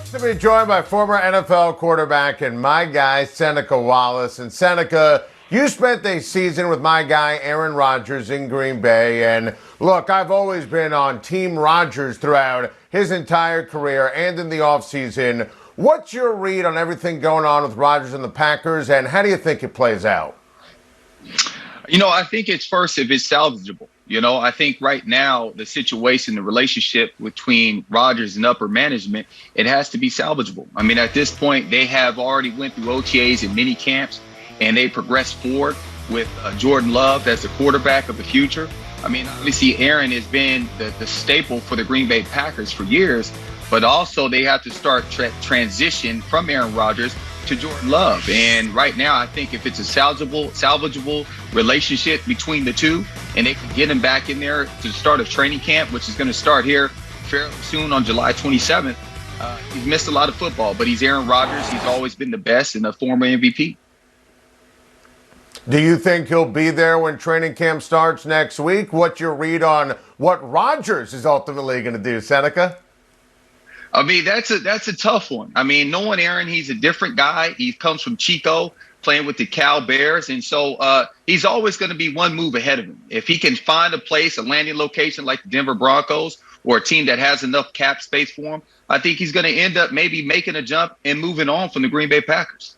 Privileged to be joined by former NFL quarterback and my guy, Seneca Williams. And Seneca, you spent a season with my guy, Aaron Rodgers, in Green Bay. And look, I've always been on Team Rodgers throughout his entire career and in the offseason. What's your read on everything going on with Rodgers and the Packers, and how do you think it plays out? I think it's first if it's salvageable. I think right now the situation, the relationship between Rodgers and upper management, it has to be salvageable. I mean, at this point, they have already went through OTAs and mini camps, and they progressed forward with Jordan Love as the quarterback of the future. I mean, obviously, Aaron has been the staple for the Green Bay Packers for years, but also they have to start transition from Aaron Rodgers to Jordan Love. And right now, I think if it's a salvageable relationship between the two, and they can get him back in there to start a training camp, which is going to start here fairly soon on July 27th. He's missed a lot of football, but he's Aaron Rodgers. He's always been the best and a former MVP. Do you think he'll be there when training camp starts next week? What's your read on what Rodgers is ultimately going to do, Seneca? I mean, that's a tough one. I mean, knowing Aaron, he's a different guy. He comes from Chico, playing with the Cal Bears. And so he's always going to be one move ahead of him. If he can find a place, a landing location like the Denver Broncos or a team that has enough cap space for him, I think he's going to end up maybe making a jump and moving on from the Green Bay Packers.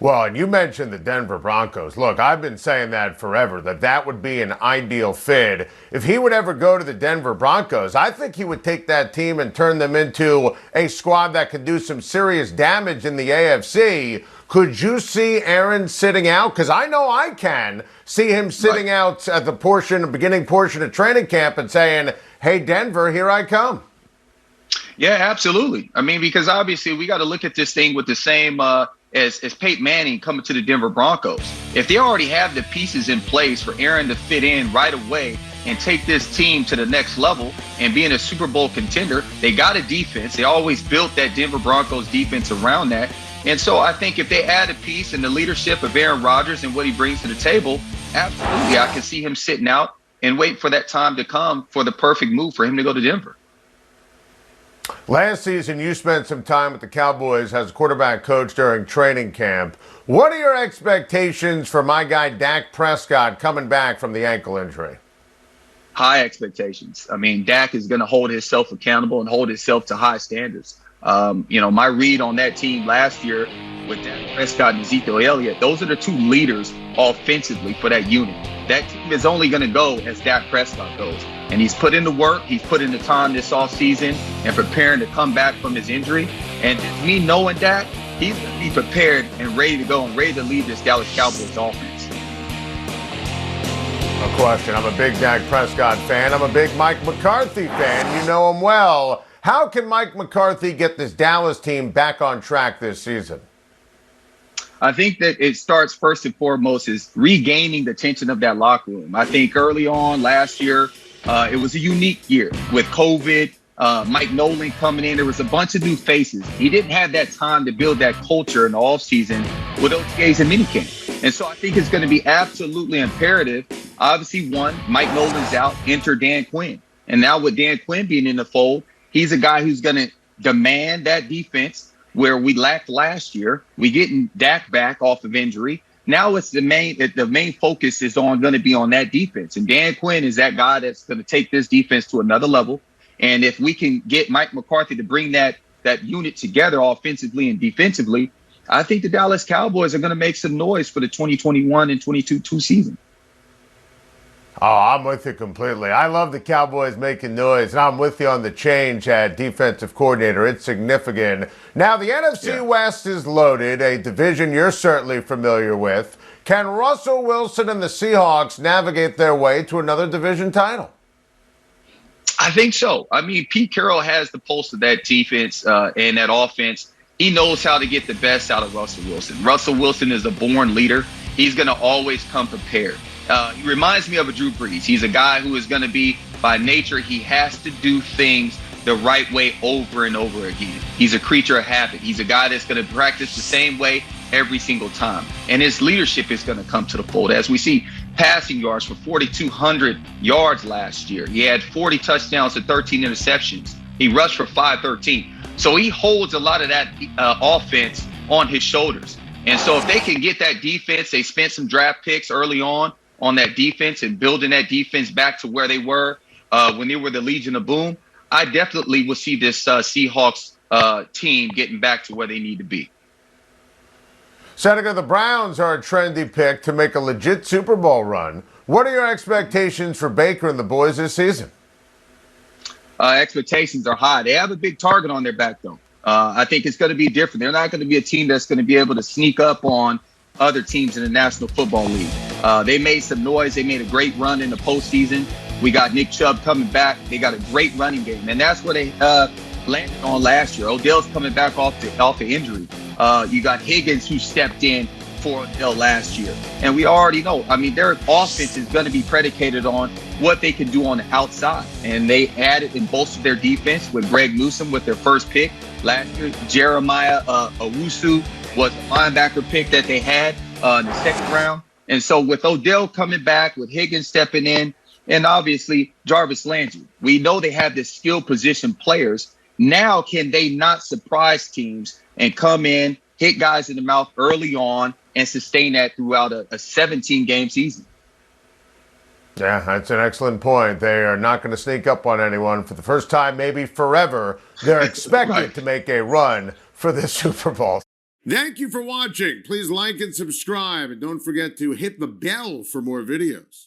Well, and you mentioned the Denver Broncos. Look, I've been saying that forever, that would be an ideal fit. If he would ever go to the Denver Broncos, I think he would take that team and turn them into a squad that could do some serious damage in the AFC. Could you see Aaron sitting out? Because I know I can see him sitting out at the beginning portion of training camp and saying, hey, Denver, here I come. Yeah, absolutely. I mean, because obviously we got to look at this thing with the same as Peyton Manning coming to the Denver Broncos. If they already have the pieces in place for Aaron to fit in right away and take this team to the next level and being a Super Bowl contender, they got a defense. They always built that Denver Broncos defense around that. And so I think if they add a piece in the leadership of Aaron Rodgers and what he brings to the table, absolutely, I can see him sitting out and wait for that time to come for the perfect move for him to go to Denver. Last season, you spent some time with the Cowboys as a quarterback coach during training camp. What are your expectations for my guy Dak Prescott coming back from the ankle injury? High expectations. I mean, Dak is going to hold himself accountable and hold himself to high standards. My read on that team last year with Dak Prescott and Ezekiel Elliott, those are the two leaders offensively for that unit. That team is only going to go as Dak Prescott goes. And he's put in the work. He's put in the time this offseason and preparing to come back from his injury. And me knowing Dak, he's going to be prepared and ready to go and ready to lead this Dallas Cowboys offense. No question. I'm a big Dak Prescott fan. I'm a big Mike McCarthy fan. You know him well. How can Mike McCarthy get this Dallas team back on track this season? I think that it starts first and foremost is regaining the tension of that locker room. I think early on last year, it was a unique year with COVID, Mike Nolan coming in. There was a bunch of new faces. He didn't have that time to build that culture in the offseason with OTAs and minicamp. And so I think it's going to be absolutely imperative. Obviously, one, Mike Nolan's out, enter Dan Quinn. And now with Dan Quinn being in the fold, he's a guy who's going to demand that defense where we lacked last year. We getting Dak back off of injury. Now it's the main focus is going to be on that defense. And Dan Quinn is that guy that's going to take this defense to another level. And if we can get Mike McCarthy to bring that unit together offensively and defensively, I think the Dallas Cowboys are going to make some noise for the 2021 and 22 season. Oh, I'm with you completely. I love the Cowboys making noise, and I'm with you on the change at defensive coordinator. It's significant. Now, the NFC West is loaded, a division you're certainly familiar with. Can Russell Wilson and the Seahawks navigate their way to another division title? I think so. I mean, Pete Carroll has the pulse of that defense and that offense. He knows how to get the best out of Russell Wilson. Russell Wilson is a born leader. He's going to always come prepared. He reminds me of a Drew Brees. He's a guy who is going to be, by nature, he has to do things the right way over and over again. He's a creature of habit. He's a guy that's going to practice the same way every single time. And his leadership is going to come to the fold. As we see passing yards for 4,200 yards last year. He had 40 touchdowns and 13 interceptions. He rushed for 513. So he holds a lot of that offense on his shoulders. And so if they can get that defense, they spent some draft picks early on that defense and building that defense back to where they were when they were the Legion of Boom. I definitely will see this Seahawks team getting back to where they need to be. Seneca, the Browns are a trendy pick to make a legit Super Bowl run. What are your expectations for Baker and the boys this season? Expectations are high. They have a big target on their back, though. I think it's going to be different. They're not going to be a team that's going to be able to sneak up on other teams in the National Football League. They made some noise. They made a great run in the postseason. We got Nick Chubb coming back. They got a great running game, and that's what they landed on last year. Odell's coming back off the injury. You got Higgins, who stepped in for Odell last year. And we already know, I mean, their offense is going to be predicated on what they can do on the outside. And they added and bolstered their defense with Greg Newsome with their first pick last year. Jeremiah Owusu was a linebacker pick that they had in the second round. And so with Odell coming back, with Higgins stepping in, and obviously Jarvis Landry, we know they have this skill position players. Now, can they not surprise teams and come in, hit guys in the mouth early on, and sustain that throughout a 17-game season? Yeah, that's an excellent point. They are not going to sneak up on anyone for the first time, maybe forever. They're expected Right. to make a run for the Super Bowl. Thank you for watching. Please like and subscribe, and don't forget to hit the bell for more videos.